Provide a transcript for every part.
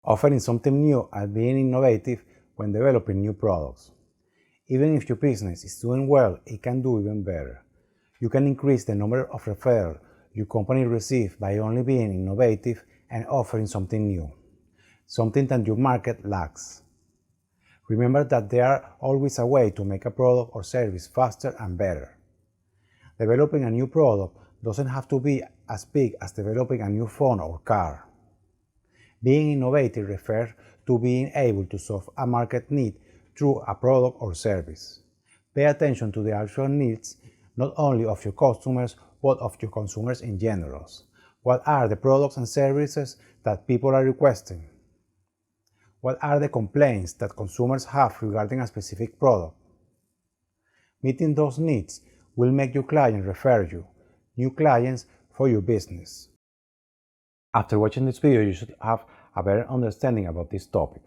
offering something new and being innovative when developing new products. Even if your business is doing well, it can do even better. You can increase the number of referrals your company receives by only being innovative and offering something new, something that your market lacks. Remember that there are always a way to make a product or service faster and better. Developing a new product doesn't have to be as big as developing a new phone or car. Being innovative refers to being able to solve a market need through a product or service. Pay attention to the actual needs not only of your customers but of your consumers in general. What are the products and services that people are requesting? What are the complaints that consumers have regarding a specific product? Meeting those needs will make your client refer you new clients for your business. After watching this video, you should have a better understanding about this topic.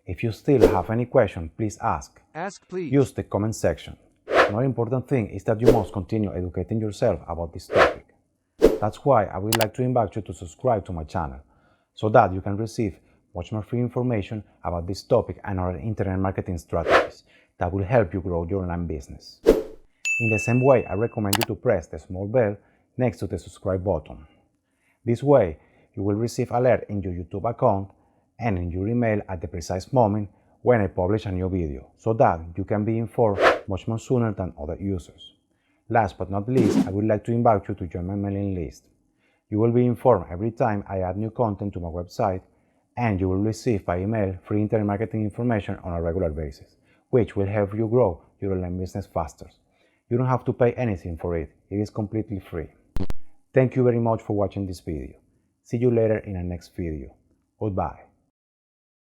If you still have any question, please ask. Ask, please. Use the comment section. Another important thing is that you must continue educating yourself about this topic. That's why I would like to invite you to subscribe to my channel, so that you can receive much more free information about this topic and other internet marketing strategies that will help you grow your online business. In the same way, I recommend you to press the small bell next to the subscribe button. This way, you will receive alert in your YouTube account and in your email at the precise moment when I publish a new video, so that you can be informed much more sooner than other users. Last but not least, I would like to invite you to join my mailing list. You will be informed every time I add new content to my website, and you will receive by email free internet marketing information on a regular basis, which will help you grow your online business faster. You don't have to pay anything for it. It is completely free. Thank you very much for watching this video. See you later in the next video. Goodbye.